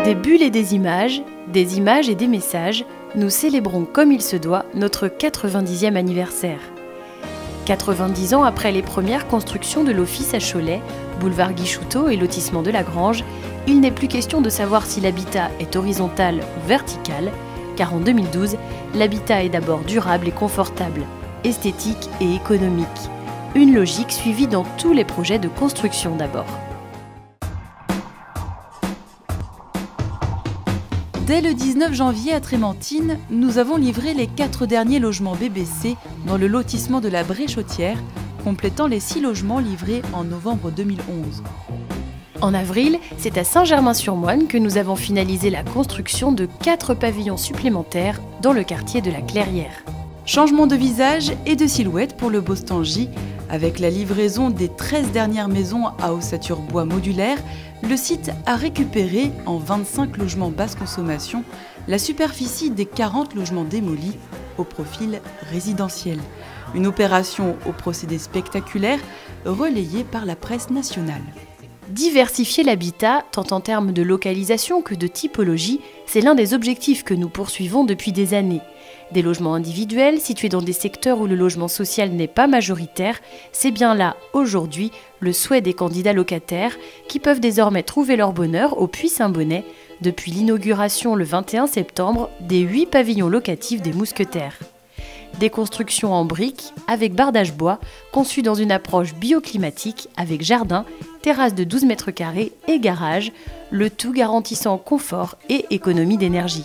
Des bulles et des images et des messages, nous célébrons comme il se doit notre 90e anniversaire. 90 ans après les premières constructions de l'office à Cholet, boulevard Guichoutot et lotissement de la Grange, il n'est plus question de savoir si l'habitat est horizontal ou vertical, car en 2012, l'habitat est d'abord durable et confortable, esthétique et économique. Une logique suivie dans tous les projets de construction d'abord. Dès le 19 janvier à Trémentines, nous avons livré les 4 derniers logements BBC dans le lotissement de la Bréchotière, complétant les 6 logements livrés en novembre 2011. En avril, c'est à Saint-Germain-sur-Moine que nous avons finalisé la construction de 4 pavillons supplémentaires dans le quartier de la Clairière. Changement de visage et de silhouette pour le Bostangy. Avec la livraison des 13 dernières maisons à ossature bois modulaire, le site a récupéré, en 25 logements basse consommation, la superficie des 40 logements démolis au profil résidentiel. Une opération au procédé spectaculaire relayée par la presse nationale. Diversifier l'habitat, tant en termes de localisation que de typologie, c'est l'un des objectifs que nous poursuivons depuis des années. Des logements individuels situés dans des secteurs où le logement social n'est pas majoritaire, c'est bien là, aujourd'hui, le souhait des candidats locataires qui peuvent désormais trouver leur bonheur au Puy-Saint-Bonnet depuis l'inauguration le 21 septembre des 8 pavillons locatifs des Mousquetaires. Des constructions en briques avec bardage bois conçues dans une approche bioclimatique avec jardin, terrasse de 12 mètres carrés et garage, le tout garantissant confort et économie d'énergie.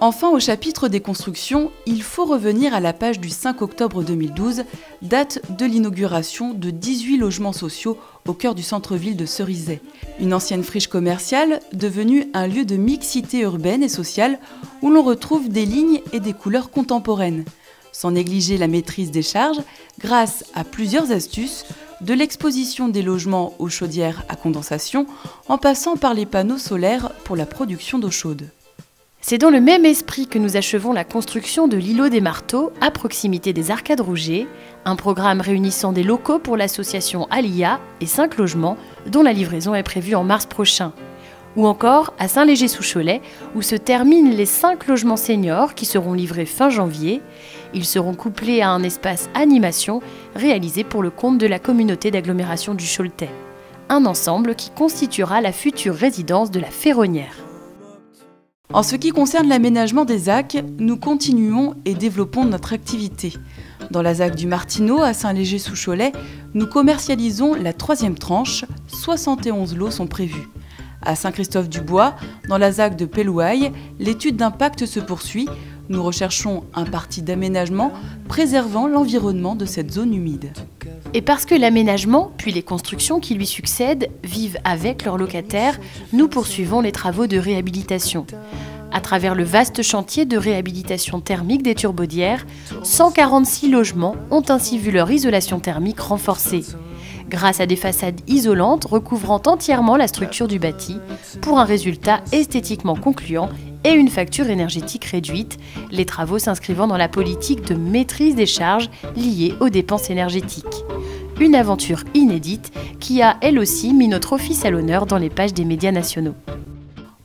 Enfin, au chapitre des constructions, il faut revenir à la page du 5 octobre 2012, date de l'inauguration de 18 logements sociaux au cœur du centre-ville de Cerizay. Une ancienne friche commerciale devenue un lieu de mixité urbaine et sociale où l'on retrouve des lignes et des couleurs contemporaines. Sans négliger la maîtrise des charges, grâce à plusieurs astuces, de l'exposition des logements aux chaudières à condensation, en passant par les panneaux solaires pour la production d'eau chaude. C'est dans le même esprit que nous achevons la construction de l'îlot des Marteaux, à proximité des Arcades Rouget, un programme réunissant des locaux pour l'association Alia et 5 logements, dont la livraison est prévue en mars prochain. Ou encore à Saint-Léger-sous-Cholet, où se terminent les 5 logements seniors qui seront livrés fin janvier. Ils seront couplés à un espace animation réalisé pour le compte de la communauté d'agglomération du Choletais. Un ensemble qui constituera la future résidence de la Ferronnière. En ce qui concerne l'aménagement des ZAC, nous continuons et développons notre activité. Dans la ZAC du Martineau, à Saint-Léger-sous-Cholet, nous commercialisons la 3e tranche, 71 lots sont prévus. À Saint-Christophe-du-Bois, dans la ZAC de Pellouaille, l'étude d'impact se poursuit. Nous recherchons un parti d'aménagement préservant l'environnement de cette zone humide. Et parce que l'aménagement, puis les constructions qui lui succèdent, vivent avec leurs locataires, nous poursuivons les travaux de réhabilitation. À travers le vaste chantier de réhabilitation thermique des Turbaudières, 146 logements ont ainsi vu leur isolation thermique renforcée, grâce à des façades isolantes recouvrant entièrement la structure du bâti, pour un résultat esthétiquement concluant et une facture énergétique réduite, les travaux s'inscrivant dans la politique de maîtrise des charges liées aux dépenses énergétiques. Une aventure inédite qui a, elle aussi, mis notre office à l'honneur dans les pages des médias nationaux.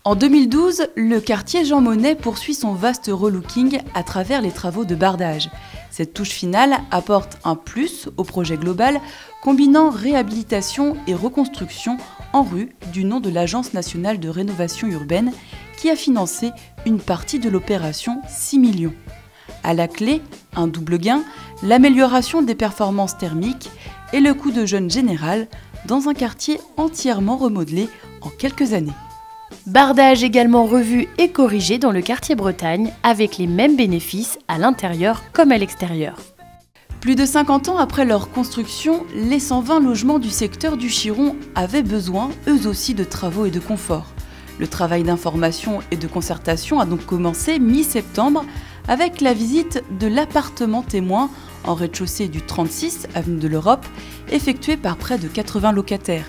En 2012, le quartier Jean Monnet poursuit son vaste relooking à travers les travaux de bardage. Cette touche finale apporte un plus au projet global, combinant réhabilitation et reconstruction en rue du nom de l'Agence nationale de rénovation urbaine qui a financé une partie de l'opération 6 millions. À la clé, un double gain, l'amélioration des performances thermiques et le coût de jeune général dans un quartier entièrement remodelé en quelques années. Bardage également revu et corrigé dans le quartier Bretagne avec les mêmes bénéfices à l'intérieur comme à l'extérieur. Plus de 50 ans après leur construction, les 120 logements du secteur du Chiron avaient besoin, eux aussi, de travaux et de confort. Le travail d'information et de concertation a donc commencé mi-septembre avec la visite de l'appartement témoin en rez-de-chaussée du 36 avenue de l'Europe, effectué par près de 80 locataires.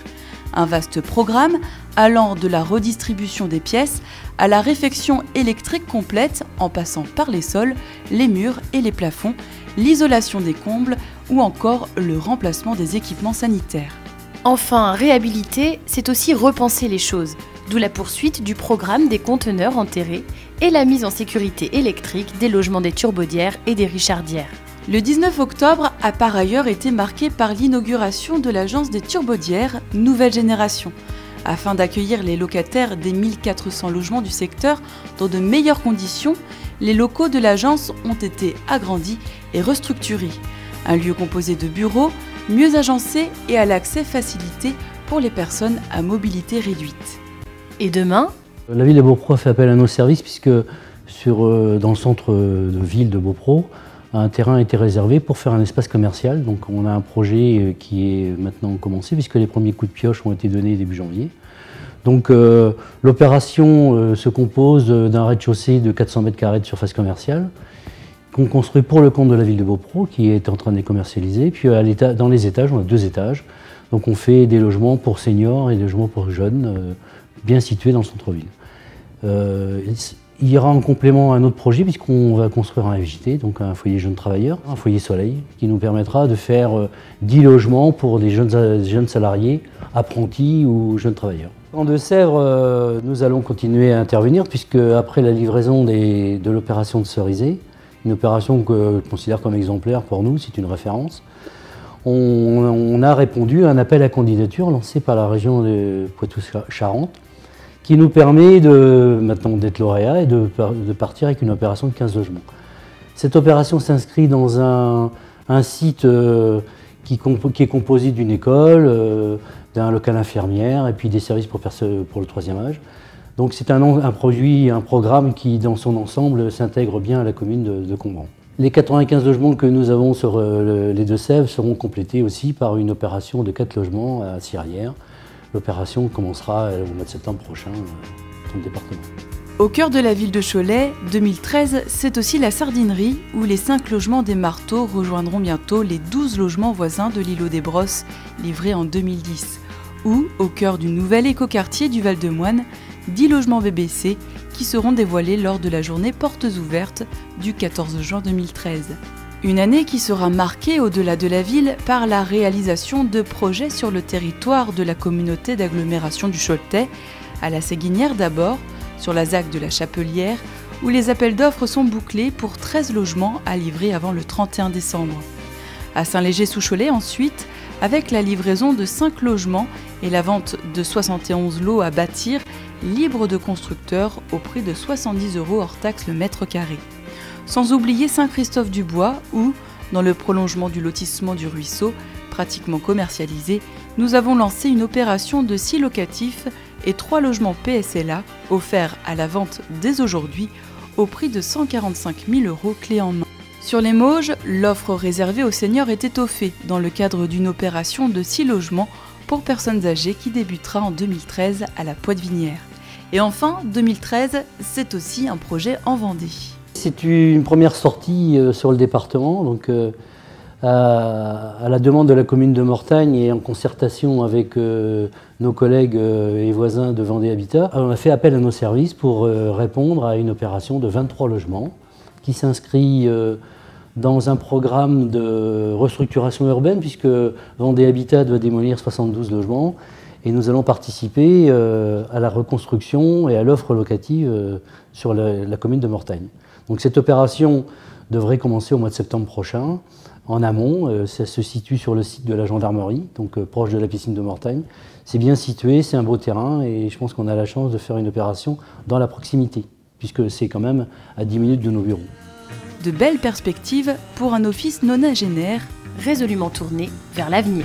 Un vaste programme allant de la redistribution des pièces à la réfection électrique complète en passant par les sols, les murs et les plafonds, l'isolation des combles ou encore le remplacement des équipements sanitaires. Enfin, réhabiliter, c'est aussi repenser les choses. D'où la poursuite du programme des conteneurs enterrés et la mise en sécurité électrique des logements des Turbaudières et des Richardières. Le 19 octobre a par ailleurs été marqué par l'inauguration de l'agence des Turbaudières Nouvelle Génération, afin d'accueillir les locataires des 1400 logements du secteur dans de meilleures conditions. Les locaux de l'agence ont été agrandis et restructurés. Un lieu composé de bureaux, mieux agencé et à l'accès facilité pour les personnes à mobilité réduite. Et demain, la ville de Beaupro a fait appel à nos services puisque dans le centre de ville de Beaupro, un terrain a été réservé pour faire un espace commercial. Donc on a un projet qui est maintenant commencé puisque les premiers coups de pioche ont été donnés début janvier. Donc l'opération se compose d'un rez-de-chaussée de 400 m² de surface commerciale qu'on construit pour le compte de la ville de Beaupro qui est en train de les commercialiser. Puis dans les étages, on a 2 étages. Donc on fait des logements pour seniors et des logements pour jeunes bien situés dans le centre-ville. Il y aura en complément un autre projet puisqu'on va construire un FJT, donc un foyer jeunes travailleurs, un foyer soleil, qui nous permettra de faire 10 logements pour des jeunes salariés, apprentis ou jeunes travailleurs. En Deux-Sèvres, nous allons continuer à intervenir puisque après la livraison de l'opération de Cerisay, une opération que je considère comme exemplaire pour nous, c'est une référence, on a répondu à un appel à candidature lancé par la région de Poitou-Charentes qui nous permet maintenant d'être lauréat et de partir avec une opération de 15 logements. Cette opération s'inscrit dans un site qui est composé d'une école, d'un local infirmière et puis des services pour le 3e âge. Donc c'est un programme qui dans son ensemble s'intègre bien à la commune de Combran. Les 95 logements que nous avons sur les Deux-Sèvres seront complétés aussi par une opération de 4 logements à Sirières. L'opération commencera au mois de septembre prochain dans le département. Au cœur de la ville de Cholet, 2013, c'est aussi la Sardinerie où les 5 logements des Marteaux rejoindront bientôt les 12 logements voisins de l'îlot des Brosses livrés en 2010. Ou, au cœur du nouvel écoquartier du Val-de-Moine, 10 logements BBC qui seront dévoilés lors de la journée Portes ouvertes du 14 juin 2013. Une année qui sera marquée au-delà de la ville par la réalisation de projets sur le territoire de la communauté d'agglomération du Choletais, à la Séguinière d'abord, sur la ZAC de la Chapelière, où les appels d'offres sont bouclés pour 13 logements à livrer avant le 31 décembre. À Saint-Léger-sous-Cholet ensuite, avec la livraison de 5 logements et la vente de 71 lots à bâtir, libres de constructeurs au prix de 70 € hors taxe le mètre carré. Sans oublier Saint-Christophe-du-Bois où, dans le prolongement du lotissement du Ruisseau, pratiquement commercialisé, nous avons lancé une opération de 6 locatifs et 3 logements PSLA offerts à la vente dès aujourd'hui au prix de 145 000 € clé en main. Sur les Mauges, l'offre réservée aux seniors est étoffée dans le cadre d'une opération de 6 logements pour personnes âgées qui débutera en 2013 à la Poitevinière. Et enfin, 2013, c'est aussi un projet en Vendée. C'est une première sortie sur le département, donc à la demande de la commune de Mortagne et en concertation avec nos collègues et voisins de Vendée Habitat, on a fait appel à nos services pour répondre à une opération de 23 logements qui s'inscrit dans un programme de restructuration urbaine puisque Vendée Habitat doit démolir 72 logements et nous allons participer à la reconstruction et à l'offre locative sur la commune de Mortagne. Donc cette opération devrait commencer au mois de septembre prochain, en amont. Ça se situe sur le site de la gendarmerie, donc proche de la piscine de Mortagne. C'est bien situé, c'est un beau terrain et je pense qu'on a la chance de faire une opération dans la proximité, puisque c'est quand même à 10 minutes de nos bureaux. De belles perspectives pour un office nonagénaire, résolument tourné vers l'avenir.